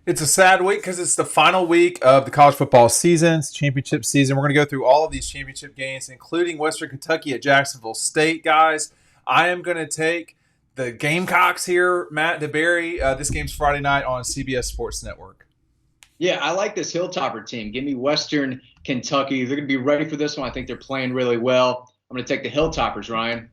It's a sad week because it's the final week of the college football season, it's championship season. We're going to go through all of these championship games, including Western Kentucky at Jacksonville State, guys. I am going to take the Gamecocks here, Matt DeBerry. This game's Friday night on CBS Sports Network. Yeah, I like this Hilltopper team. Give me Western Kentucky. They're going to be ready for this one. I think they're playing really well. I'm going to take the Hilltoppers, Ryan.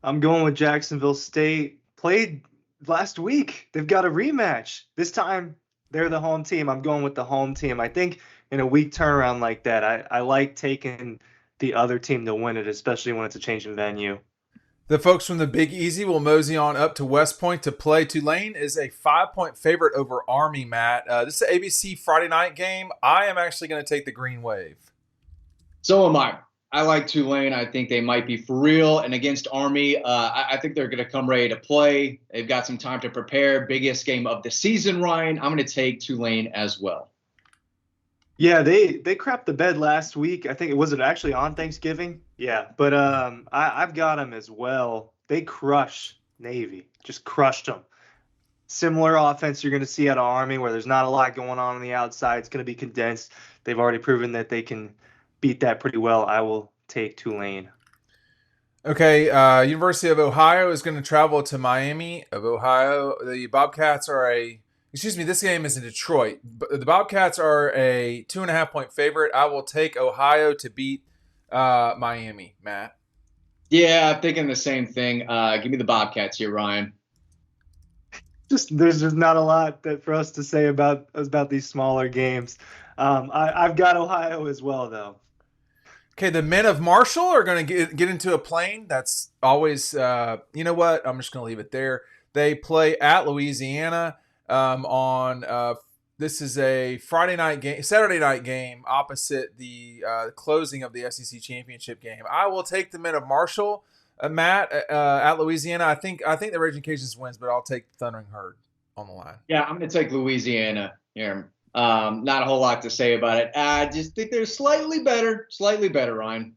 I'm going with Jacksonville State. Played last week. They've got a rematch. This time they're the home team. I'm going with the home team. I think in a week turnaround like that, I like taking the other team to win it, especially when it's a change in venue. The folks from the Big Easy will mosey on up to West Point to play. Tulane is a 5-point favorite over Army, Matt. This is an ABC Friday night game. I am actually going to take the Green Wave. So am I. I like Tulane. I think they might be for real. And against Army, I think they're going to come ready to play. They've got some time to prepare. Biggest game of the season, Ryan. I'm going to take Tulane as well. Yeah, they crapped the bed last week. I think it was actually on Thanksgiving. Yeah, but I've got them as well. They crush Navy, just crushed them. Similar offense you're going to see out of Army, where there's not a lot going on the outside. It's going to be condensed. They've already proven that they can beat that pretty well. I will take Tulane. Okay, University of Ohio is going to travel to Miami of Ohio. The Bobcats are this game is in Detroit. The Bobcats are a 2.5-point favorite. I will take Ohio to beat Miami, Matt. Yeah, I'm thinking the same thing. Give me the Bobcats here, Ryan. There's just not a lot for us to say about these smaller games. I've got Ohio as well, though. Okay, the men of Marshall are going to get into a plane. That's always, you know what? I'm just going to leave it there. They play at Louisiana this is a Saturday night game opposite the closing of the SEC championship game. I will take the men of Marshall, Matt, at Louisiana. I think the Raging Cajuns wins, but I'll take the Thundering Herd on the line. Yeah, I'm going to take Louisiana here. Not a whole lot to say about it. I just think they're slightly better, Ryan.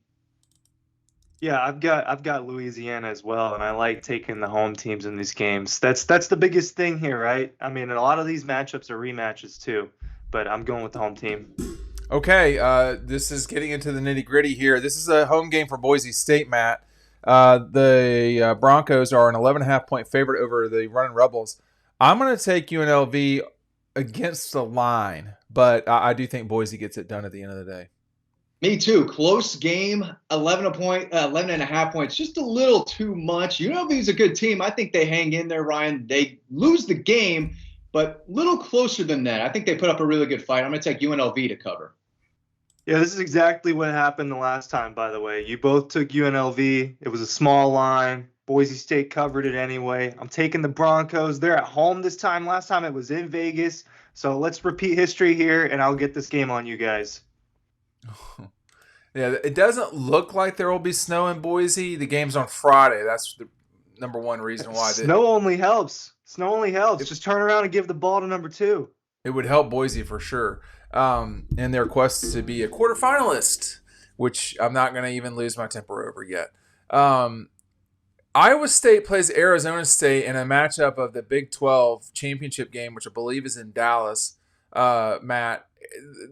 Yeah, I've got Louisiana as well, and I like taking the home teams in these games. That's the biggest thing here, right? I mean, a lot of these matchups are rematches too, but I'm going with the home team. Okay, this is getting into the nitty gritty here. This is a home game for Boise State, Matt. The Broncos are an 11.5-point favorite over the Running Rebels. I'm going to take UNLV against the line, but I do think Boise gets it done at the end of the day. Me too. Close game, 11.5 points, just a little too much. UNLV is a good team. I think they hang in there, Ryan. They lose the game, but a little closer than that. I think they put up a really good fight. I'm going to take UNLV to cover. Yeah, this is exactly what happened the last time, by the way. You both took UNLV. It was a small line. Boise State covered it anyway. I'm taking the Broncos. They're at home this time. Last time it was in Vegas. So let's repeat history here, and I'll get this game on you guys. Yeah, it doesn't look like there will be snow in Boise. The game's on Friday. That's the number one reason why. Snow only helps. Snow only helps. Just turn around and give the ball to number 2. It would help Boise for sure. In their quest to be a quarterfinalist, which I'm not going to even lose my temper over yet. Iowa State plays Arizona State in a matchup of the Big 12 championship game, which I believe is in Dallas. Matt,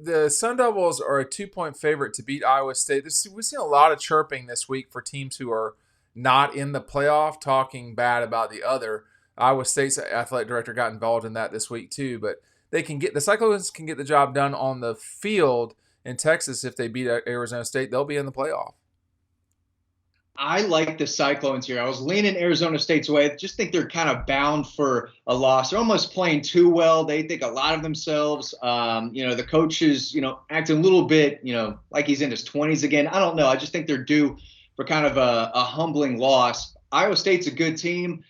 the Sun Devils are a 2-point favorite to beat Iowa State. We've seen a lot of chirping this week for teams who are not in the playoff, talking bad about the other. Iowa State's athletic director got involved in that this week too, but the Cyclones can get the job done on the field in Texas if they beat Arizona State. They'll be in the playoff. I like the Cyclones here. I was leaning Arizona State's way. I just think they're kind of bound for a loss. They're almost playing too well. They think a lot of themselves. The coach is, acting a little bit, like he's in his 20s again. I don't know. I just think they're due for kind of a humbling loss. Iowa State's a good team.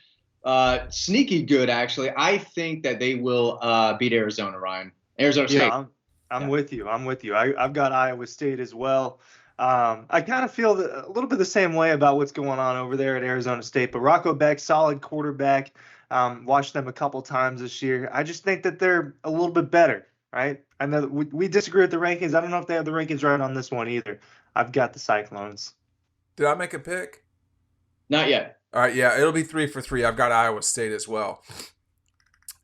Sneaky good, actually. I think that they will beat Arizona, Ryan. Arizona State. Yeah, I'm with you. I've got Iowa State as well. I kind of feel a little bit the same way about what's going on over there at Arizona State. But Rocco Beck, solid quarterback. Watched them a couple times this year. I just think that they're a little bit better, right? I know we disagree with the rankings. I don't know if they have the rankings right on this one either. I've got the Cyclones. Did I make a pick? Not yet. All right, yeah, it'll be 3 for 3. I've got Iowa State as well.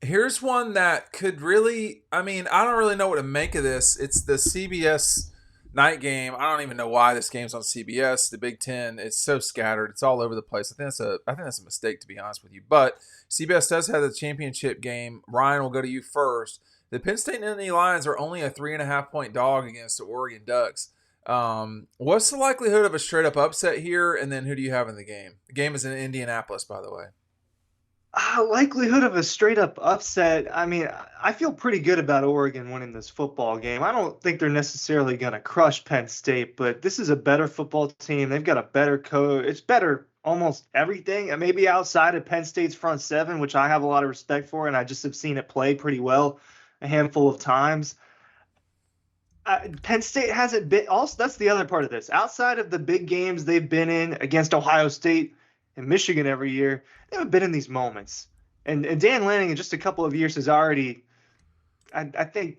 Here's one that could really, I mean, I don't really know what to make of this. It's the CBS night game. I don't even know why this game's on CBS. The Big Ten, it's so scattered. It's all over the place. I think that's a mistake, to be honest with you. But CBS does have the championship game. Ryan, will go to you first. The Penn State Nittany Lions are only a 3.5-point dog against the Oregon Ducks. What's the likelihood of a straight up upset here? And then who do you have in the game? The game is in Indianapolis, by the way. Likelihood of a straight up upset. I mean, I feel pretty good about Oregon winning this football game. I don't think they're necessarily going to crush Penn State, but this is a better football team. They've got a better coach. It's better almost everything. And maybe outside of Penn State's front seven, which I have a lot of respect for, and I just have seen it play pretty well a handful of times. Penn State hasn't been. Also, that's the other part of this. Outside of the big games they've been in against Ohio State and Michigan every year, they haven't been in these moments. And Dan Lanning in just a couple of years has already, I think,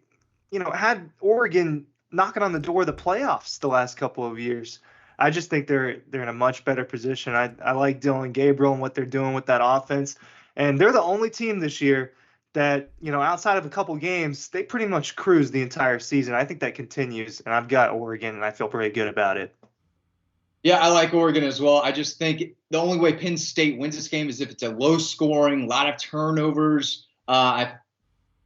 had Oregon knocking on the door of the playoffs the last couple of years. I just think they're in a much better position. I like Dylan Gabriel and what they're doing with that offense. And they're the only team this year that, outside of a couple games, they pretty much cruise the entire season. I think that continues, and I've got Oregon, and I feel pretty good about it. Yeah, I like Oregon as well. I just think the only way Penn State wins this game is if it's a low scoring, a lot of turnovers. I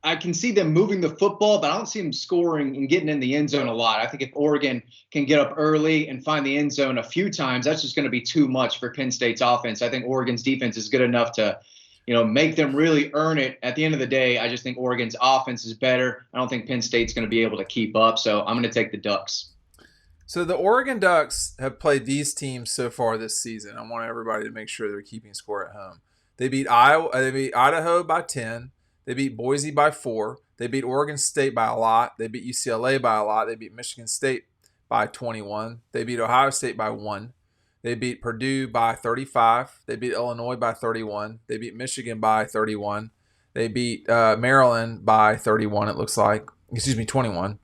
can see them moving the football, but I don't see them scoring and getting in the end zone a lot. I think if Oregon can get up early and find the end zone a few times, that's just going to be too much for Penn State's offense. I think Oregon's defense is good enough to, make them really earn it. At the end of the day, I just think Oregon's offense is better. I don't think Penn State's going to be able to keep up, so I'm going to take the Ducks. So the Oregon Ducks have played these teams so far this season. I want everybody to make sure they're keeping score at home. They beat Idaho by 10. They beat Boise by 4. They beat Oregon State by a lot. They beat UCLA by a lot. They beat Michigan State by 21. They beat Ohio State by 1. They beat Purdue by 35. They beat Illinois by 31. They beat Michigan by 31. They beat Maryland by 31, it looks like. 21.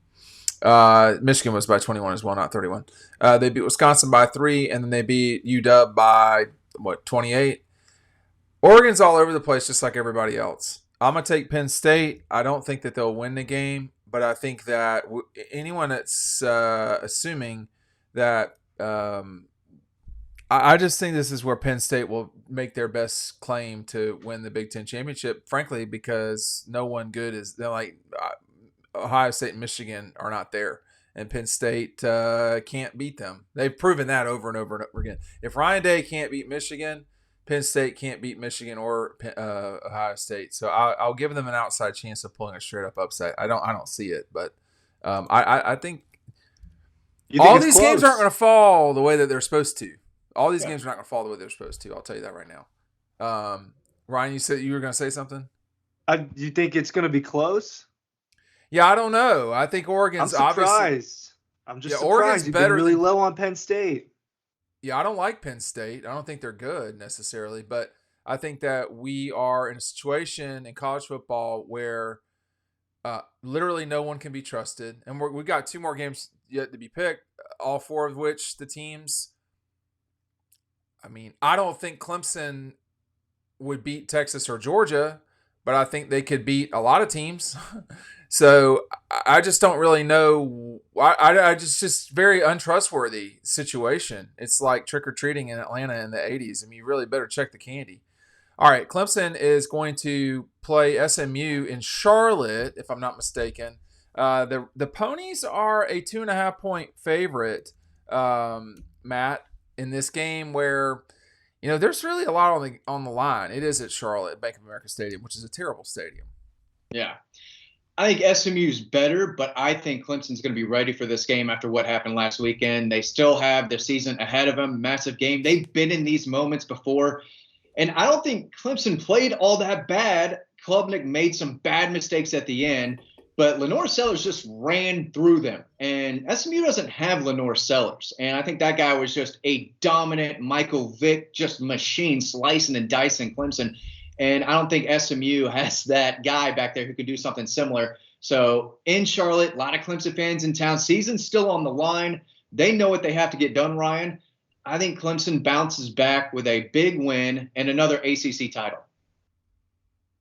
Michigan was by 21 as well, not 31. They beat Wisconsin by 3, and then they beat UW by, 28? Oregon's all over the place just like everybody else. I'm going to take Penn State. I don't think that they'll win the game, but I think that anyone that's assuming that I just think this is where Penn State will make their best claim to win the Big Ten championship, frankly, because no one good is – they're like Ohio State and Michigan are not there, and Penn State can't beat them. They've proven that over and over and over again. If Ryan Day can't beat Michigan, Penn State can't beat Michigan or Ohio State. So I'll give them an outside chance of pulling a straight up upset. I don't see it, but I think all these games aren't going to fall the way that they're supposed to. All these games are not going to fall the way they're supposed to. I'll tell you that right now. Ryan, you said you were going to say something? You think it's going to be close? Yeah, I don't know. I think Oregon's obviously. I'm just surprised. You've been really low on Penn State. Yeah, I don't like Penn State. I don't think they're good necessarily, but I think that we are in a situation in college football where literally no one can be trusted. And we've got 2 more games yet to be picked, all 4 of which the teams, I mean, I don't think Clemson would beat Texas or Georgia, but I think they could beat a lot of teams. So I just don't really know. I just very untrustworthy situation. It's like trick-or-treating in Atlanta in the 80s. I mean, you really better check the candy. All right, Clemson is going to play SMU in Charlotte, if I'm not mistaken. The Ponies are a 2.5-point favorite, Matt, in this game where, there's really a lot on the line. It is at Charlotte, Bank of America Stadium, which is a terrible stadium. Yeah. I think SMU's better, but I think Clemson's going to be ready for this game after what happened last weekend. They still have their season ahead of them, massive game. They've been in these moments before, and I don't think Clemson played all that bad. Klubnik made some bad mistakes at the end, but Lenore Sellers just ran through them, and SMU doesn't have Lenore Sellers, and I think that guy was just a dominant Michael Vick, just machine slicing and dicing Clemson. And I don't think SMU has that guy back there who could do something similar. So in Charlotte, a lot of Clemson fans in town. Season's still on the line. They know what they have to get done, Ryan. I think Clemson bounces back with a big win and another ACC title.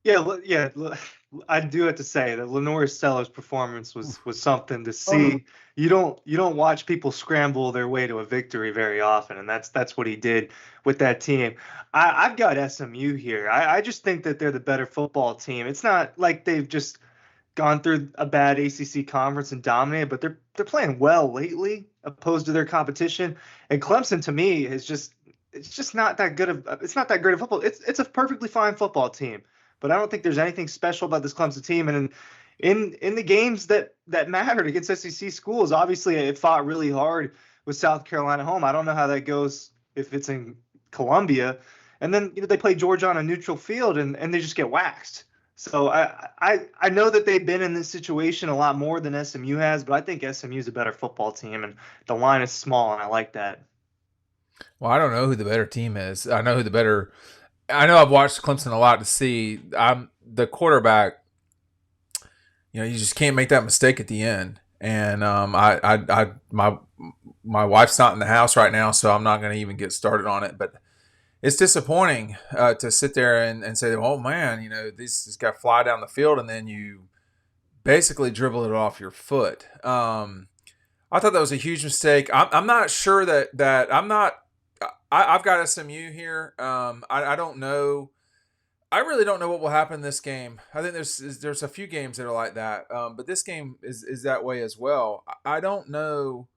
Yeah. I do have to say that Lenore Stellar's performance was something to see. You don't watch people scramble their way to a victory very often, and that's what he did with that team. I've got SMU here. I just think that they're the better football team. It's not like they've just gone through a bad ACC conference and dominated, but they're playing well lately, opposed to their competition. And Clemson, to me, is just it's just not that good of it's not that great of football. It's a perfectly fine football team, but I don't think there's anything special about this Clemson team. And in the games that mattered against SEC schools, obviously it fought really hard with South Carolina home. I don't know how that goes if it's in Columbia. And then they play Georgia on a neutral field and they just get waxed. So I know that they've been in this situation a lot more than SMU has, but I think SMU is a better football team, and the line is small, and I like that. Well, I don't know who the better team is. I know who the better. I know I've watched Clemson a lot to see. I'm the quarterback. You just can't make that mistake at the end. And my wife's not in the house right now, so I'm not going to even get started on it. But it's disappointing to sit there and say, "Oh man, this guy fly down the field," and then you basically dribble it off your foot. I thought that was a huge mistake. I'm not sure that I'm not. I've got SMU here. I don't know. I really don't know what will happen in this game. I think there's a few games that are like that, but this game is that way as well. I don't know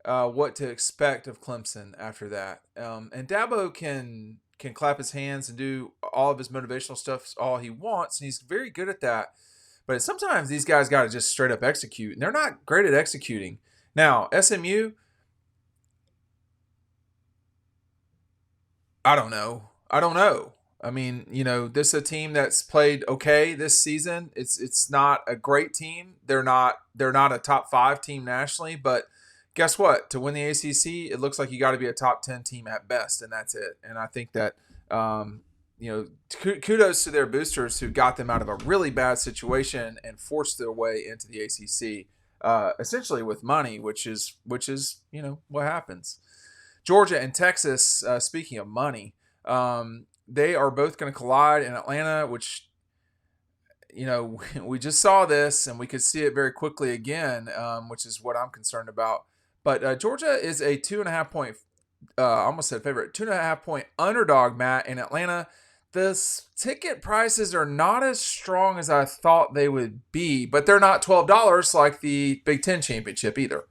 what to expect of Clemson after that. And Dabo can clap his hands and do all of his motivational stuff all he wants, and he's very good at that. But sometimes these guys got to just straight up execute, and they're not great at executing. Now SMU, I don't know. I don't know. I mean, this is a team that's played okay this season. It's not a great team. They're not a top 5 team nationally, but guess what? To win the ACC, it looks like you got to be a top 10 team at best, and that's it. And I think that kudos to their boosters who got them out of a really bad situation and forced their way into the ACC, essentially with money, which is what happens. Georgia and Texas, speaking of money, they are both going to collide in Atlanta, which, we just saw this and we could see it very quickly again, which is what I'm concerned about. But Georgia is a 2.5 point, I almost said favorite, 2.5 point underdog, Matt, in Atlanta. The ticket prices are not as strong as I thought they would be, but they're not $12 like the Big Ten championship either.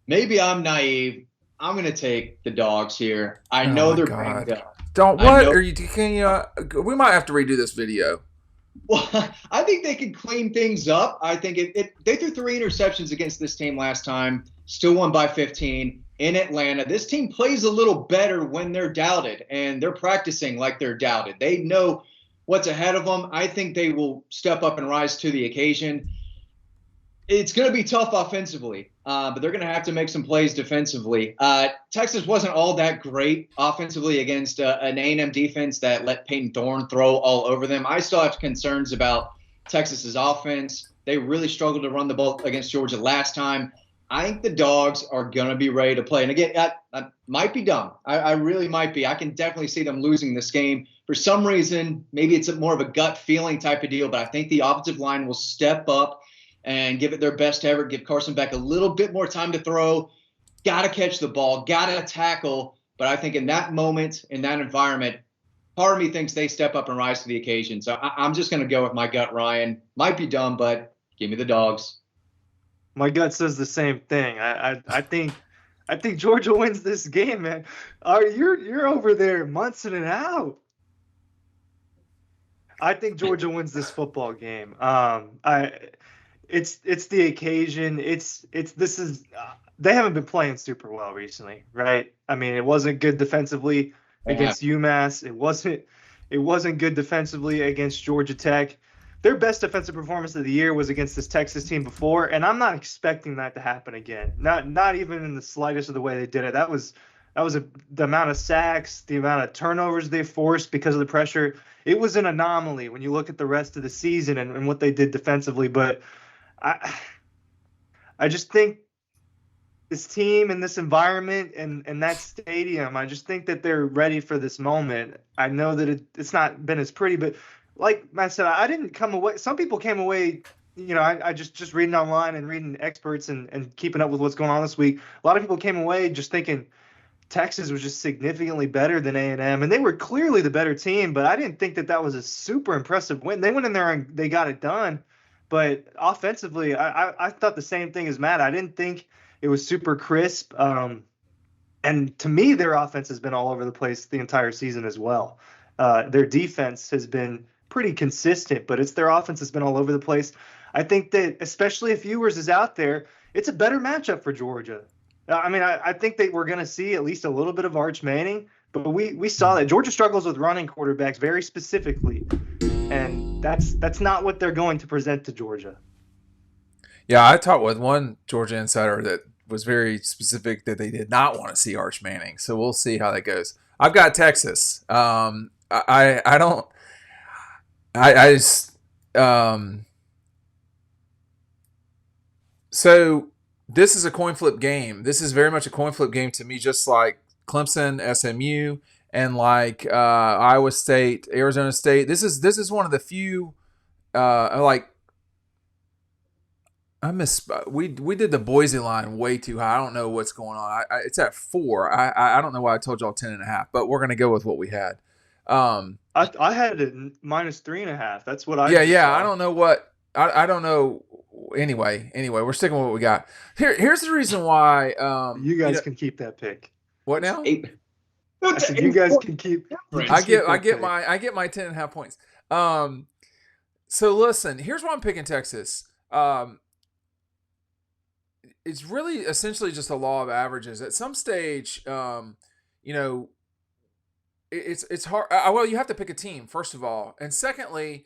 Maybe I'm naive. I'm going to take the Dogs here. I know they're banged up. Don't what? Are you? We might have to redo this video. Well, I think they can clean things up. I think they threw 3 interceptions against this team last time, still won by 15 in Atlanta. This team plays a little better when they're doubted, and they're practicing like they're doubted. They know what's ahead of them. I think they will step up and rise to the occasion. It's going to be tough offensively, but they're going to have to make some plays defensively. Texas wasn't all that great offensively against an A&M defense that let Peyton Thorne throw all over them. I still have concerns about Texas's offense. They really struggled to run the ball against Georgia last time. I think the Dogs are going to be ready to play. And again, I might be dumb. I really might be. I can definitely see them losing this game. For some reason, maybe it's more of a gut feeling type of deal, but I think the offensive line will step up and give it their best effort, give Carson Beck a little bit more time to throw. Got to catch the ball, got to tackle. But I think in that moment, in that environment, part of me thinks they step up and rise to the occasion. So I'm just going to go with my gut, Ryan. Might be dumb, but give me the Dogs. My gut says the same thing. I think Georgia wins this game, man. You're over there munching it out. I think Georgia wins this football game. It's the occasion. They haven't been playing super well recently, right? I mean, it wasn't good defensively against UMass. It wasn't good defensively against Georgia Tech. Their best defensive performance of the year was against this Texas team before, and I'm not expecting that to happen again. Not even in the slightest of the way they did it. That was the amount of sacks, the amount of turnovers they forced because of the pressure. It was an anomaly when you look at the rest of the season and what they did defensively. But I just think this team and this environment and that stadium, I just think that they're ready for this moment. I know that it's not been as pretty, but like Matt said, I didn't come away. Some people came away, I just reading online and reading experts and keeping up with what's going on this week. A lot of people came away just thinking Texas was just significantly better than A&M, and they were clearly the better team, but I didn't think that was a super impressive win. They went in there and they got it done, but offensively, I thought the same thing as Matt. I didn't think it was super crisp, and to me, their offense has been all over the place the entire season as well. Their defense has been pretty consistent, but it's their offense has been all over the place. I think that, especially if Ewers is out there, it's a better matchup for Georgia. I mean, I think that we're going to see at least a little bit of Arch Manning, but we saw that Georgia struggles with running quarterbacks very specifically, and that's not what they're going to present to Georgia. Yeah, I talked with one Georgia insider that was very specific that they did not want to see Arch Manning, so we'll see how that goes. I've got Texas. I don't. I just. So this is a coin flip game. This is very much a coin flip game to me, just like Clemson, SMU, and like Iowa State, Arizona State. This is one of the few we did the Boise line way too high. I don't know what's going on. It's at 4. I don't know why I told y'all 10.5, but we're gonna go with what we had. I had it -3.5. That's what I yeah. saw. I don't know what I don't know. Anyway, we're sticking with what we got. Here's the reason why. You guys can keep that pick. What now? I said you guys can keep. I get my 10.5 points. So listen, here's why I'm picking Texas. It's really essentially just a law of averages. At some stage, it's hard. Well, you have to pick a team first of all, and secondly,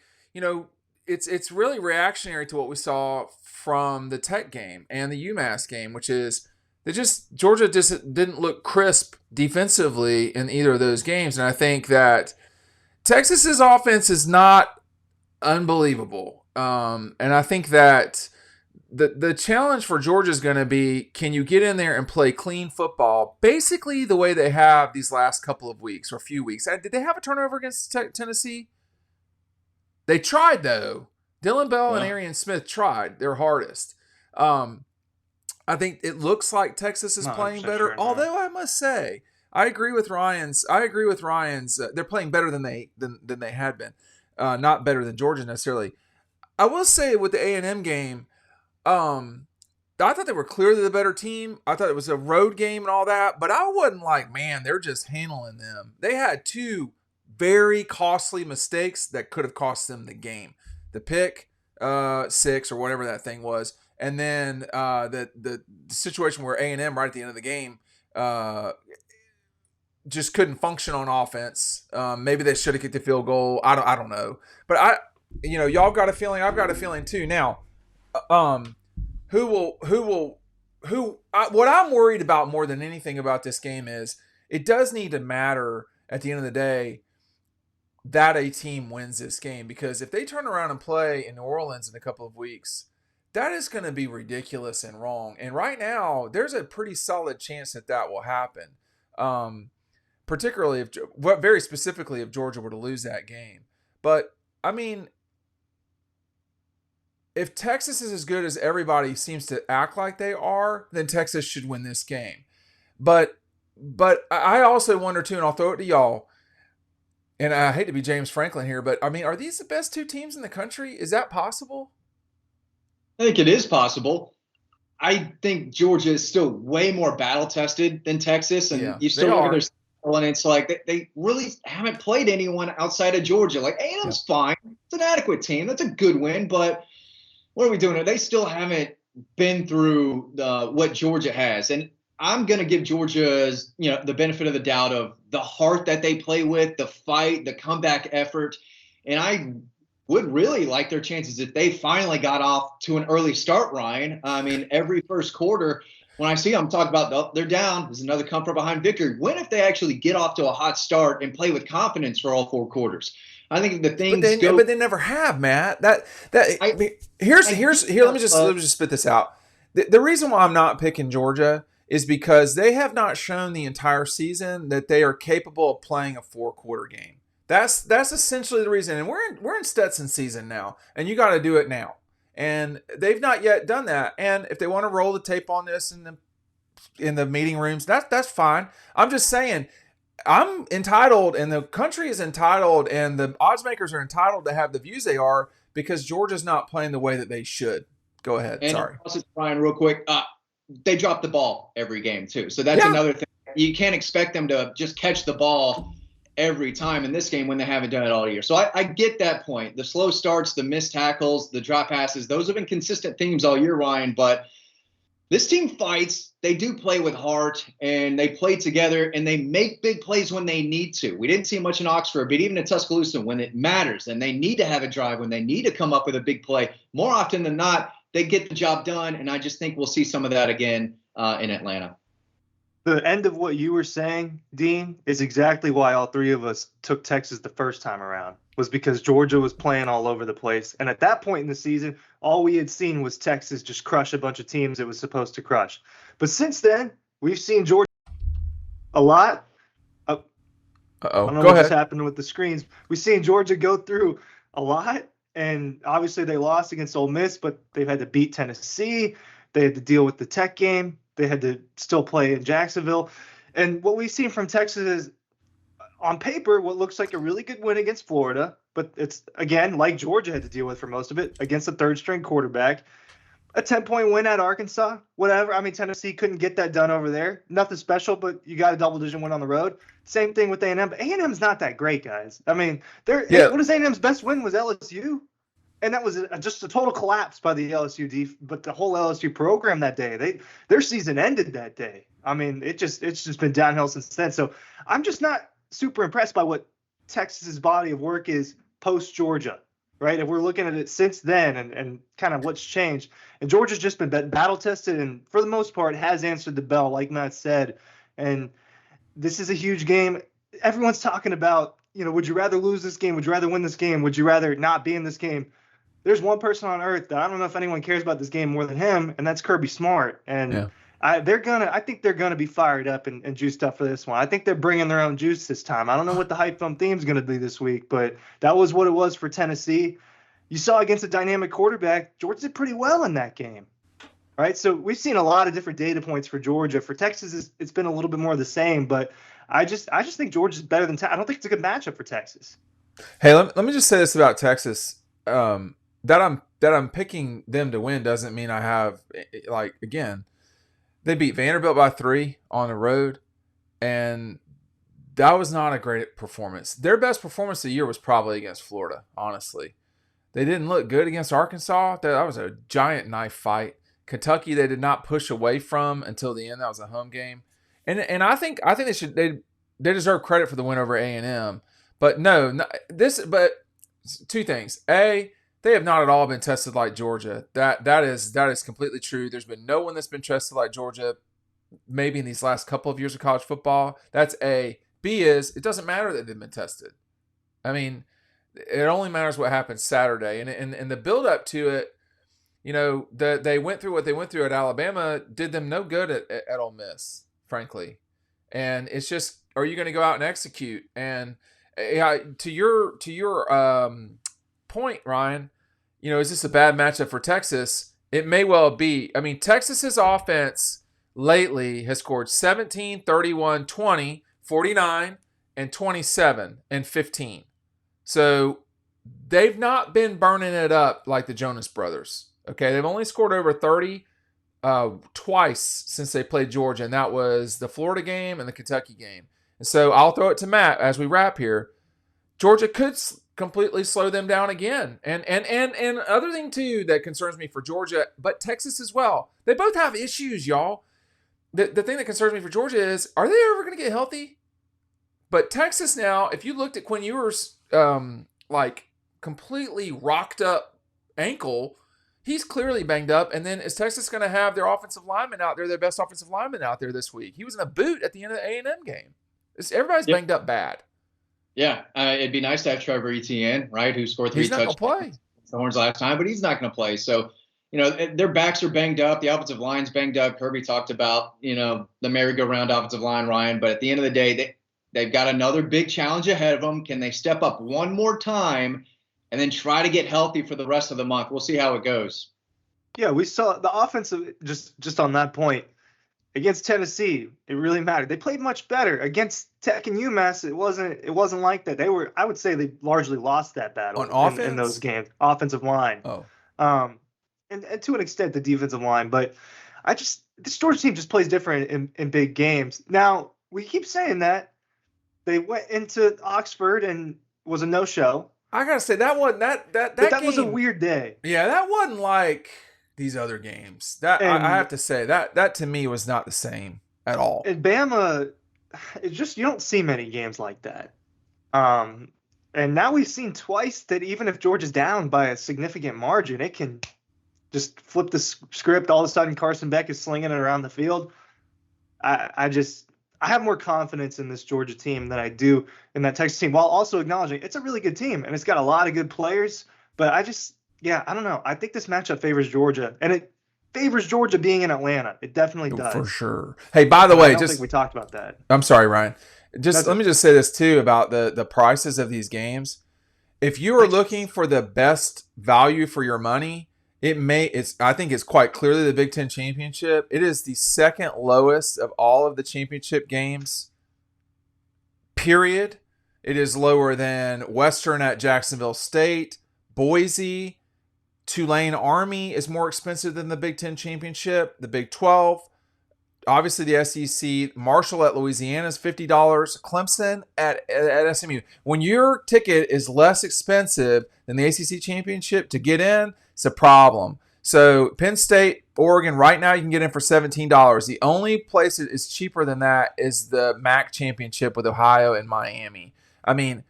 it's really reactionary to what we saw from the Tech game and the UMass game, which is Georgia just didn't look crisp defensively in either of those games, and I think that Texas's offense is not unbelievable, and I think that the challenge for Georgia is going to be, can you get in there and play clean football, basically the way they have these last couple of weeks or few weeks. Did they have a turnover against Tennessee? They tried, though. Dylan Bell and Arian Smith tried their hardest. I think it looks like Texas is playing better, sure, although I must say, I agree with Ryan's. They're playing better than they had been, not better than Georgia necessarily. I will say with the A&M game, I thought they were clearly the better team. I thought it was a road game and all that, but I wasn't like, man, they're just handling them. They had 2 very costly mistakes that could have cost them the game. The pick 6 or whatever that thing was, and then the situation where A&M right at the end of the game just couldn't function on offense. Maybe they should have kicked the field goal. I don't know, but y'all got a feeling. I've got a feeling too. Now, what I'm worried about more than anything about this game is it does need to matter at the end of the day that a team wins this game, because if they turn around and play in New Orleans in a couple of weeks, that is going to be ridiculous and wrong. And right now, there's a pretty solid chance that will happen. Particularly very specifically if Georgia were to lose that game. But I mean, if Texas is as good as everybody seems to act like they are, then Texas should win this game. But I also wonder too, and I'll throw it to y'all, and I hate to be James Franklin here, but I mean, are these the best 2 teams in the country? Is that possible? I think it is possible. I think Georgia is still way more battle tested than Texas, and you still look at their schedule, and it's like they really haven't played anyone outside of Georgia. Like A&M's fine; it's an adequate team. That's a good win, but what are we doing? They still haven't been through what Georgia has, and I'm going to give Georgia's the benefit of the doubt of the heart that they play with, the fight, the comeback effort, and I would really like their chances if they finally got off to an early start, Ryan. I mean, every first quarter, when I see them talk about they're down, there's another come from behind victory. When if they actually get off to a hot start and play with confidence for all 4 quarters? I think the things but they never have, Matt. Here. Let me just spit this out. The reason why I'm not picking Georgia is because they have not shown the entire season that they are capable of playing a 4-quarter game. That's essentially the reason. And we're in Stetson season now, and you got to do it now. And they've not yet done that. And if they want to roll the tape on this in the meeting rooms, that's fine. I'm just saying, I'm entitled, and the country is entitled, and the odds makers are entitled to have the views they are because Georgia's not playing the way that they should. Go ahead. And Sorry. also, Brian, real quick, they drop the ball every game too. So that's another thing. You can't expect them to just catch the ball every time in this game when they haven't done it all year. So I get that point. The slow starts, the missed tackles, the drop passes, those have been consistent themes all year, Ryan. But this team fights. They do play with heart, and they play together, and they make big plays when they need to. We didn't see much in Oxford, but even in Tuscaloosa, when it matters and they need to have a drive, when they need to come up with a big play, more often than not, they get the job done. And I just think we'll see some of that again in Atlanta. The end of what you were saying, Dean, is exactly why all three of us took Texas the first time around, was because Georgia was playing all over the place. And at that point in the season, all we had seen was Texas just crush a bunch of teams it was supposed to crush. But since then, we've seen Georgia a lot. I don't know what's happening with the screens. We've seen Georgia go through a lot, and obviously they lost against Ole Miss, but they've had to beat Tennessee. They had to deal with the Tech game. They had to still play in Jacksonville. And what we've seen from Texas is, on paper, what looks like a really good win against Florida, but it's, again, like Georgia had to deal with for most of it, against a third-string quarterback. A 10-point win at Arkansas, whatever. I mean, Tennessee couldn't get that done over there. Nothing special, but you got a double-digit win on the road. Same thing with A&M. But A&M's not that great, guys. I mean, what is A&M's best win was LSU? And that was just a total collapse by the LSU but the whole LSU program that day. Their season ended that day. I mean, it's just been downhill since then. So I'm just not super impressed by what Texas's body of work is post Georgia, right? If we're looking at it since then and kind of what's changed, and Georgia's just been battle tested and for the most part has answered the bell, like Matt said. And this is a huge game. Everyone's talking about, would you rather lose this game? Would you rather win this game? Would you rather not be in this game? There's one person on earth that I don't know if anyone cares about this game more than him, and that's Kirby Smart. And I think they're gonna be fired up and juiced up for this one. I think they're bringing their own juice this time. I don't know what the hype film theme is gonna be this week, but that was what it was for Tennessee. You saw against a dynamic quarterback, Georgia did pretty well in that game, right? So we've seen a lot of different data points for Georgia. For Texas, it's been a little bit more of the same, but I just think Georgia's better than I don't think it's a good matchup for Texas. Hey, let me just say this about Texas. That I'm picking them to win doesn't mean I have, again, they beat Vanderbilt by 3 on the road, and that was not a great performance. Their best performance of the year was probably against Florida, honestly. They didn't look good against Arkansas. That was a giant knife fight. Kentucky, they did not push away from until the end. That was a home game. And I think they deserve credit for the win over A&M. But but two things. A, they have not at all been tested like Georgia. That is completely true. There's been no one that's been tested like Georgia, maybe in these last couple of years of college football. That's A. B is, it doesn't matter that they've been tested. I mean, it only matters what happens Saturday. And the build up to it, they went through what they went through at Alabama, did them no good at Ole Miss, frankly. And it's just, are you going to go out and execute? And to your point, Ryan, is this a bad matchup for Texas? It may well be. I mean, Texas's offense lately has scored 17, 31, 20, 49, and 27, and 15. So they've not been burning it up like the Jonas Brothers. Okay, they've only scored over 30 twice since they played Georgia, and that was the Florida game and the Kentucky game. And so I'll throw it to Matt as we wrap here. Georgia could completely slow them down again. And other thing, too, that concerns me for Georgia, but Texas as well. They both have issues, y'all. The thing that concerns me for Georgia is, are they ever going to get healthy? But Texas now, if you looked at Quinn Ewers' completely rocked up ankle, he's clearly banged up. And then is Texas going to have their offensive lineman out there, their best offensive lineman out there this week? He was in a boot at the end of the A&M game. Everybody's banged up bad. Yeah, it'd be nice to have Trevor Etienne, right, who scored 3 touchdowns. He's not going to play. The Horns last time, but he's not going to play. So, their backs are banged up. The offensive line's banged up. Kirby talked about, the merry-go-round offensive line, Ryan. But at the end of the day, They've got another big challenge ahead of them. Can they step up one more time and then try to get healthy for the rest of the month? We'll see how it goes. Yeah, we saw the offensive just on that point against Tennessee. It really mattered. They played much better against Tech and UMass. It wasn't like that. I would say they largely lost that battle On offense? in those games. Offensive line. Oh. And to an extent the defensive line, but this Georgia team just plays different in big games. Now, we keep saying that they went into Oxford and was a no-show. I gotta say that wasn't that game was a weird day. Yeah, that wasn't like these other games. I have to say that to me was not the same at all. And Bama, it's just you don't see many games like that. And now we've seen twice that even if Georgia's down by a significant margin, it can just flip the script. All of a sudden, Carson Beck is slinging it around the field. I have more confidence in this Georgia team than I do in that Texas team, while also acknowledging it's a really good team and it's got a lot of good players. But I don't know. I think this matchup favors Georgia, and it favors Georgia being in Atlanta. It definitely does. For sure. Hey, by the way, I don't think we talked about that. I'm sorry, Ryan. Let me just say this too about the prices of these games. If you are looking for the best value for your money, I think it's quite clearly the Big Ten Championship. It is the second lowest of all of the championship games, period. It is lower than Western at Jacksonville State. Boise, Tulane Army is more expensive than the Big Ten Championship. The Big 12, obviously the SEC. Marshall at Louisiana is $50. Clemson at SMU. When your ticket is less expensive than the ACC Championship to get in, it's a problem. So Penn State, Oregon, right now you can get in for $17. The only place that is cheaper than that is the MAC Championship with Ohio and Miami. I mean,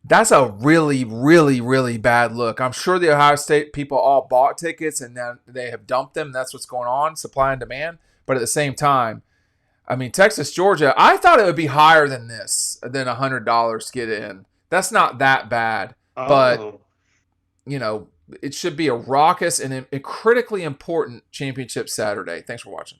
that's a really, really, really bad look. I'm sure the Ohio State people all bought tickets and then they have dumped them. That's what's going on, supply and demand. But at the same time, I mean, Texas, Georgia, I thought it would be higher than this, than $100 to get in. That's not that bad. But, it should be a raucous and a critically important championship Saturday. Thanks for watching.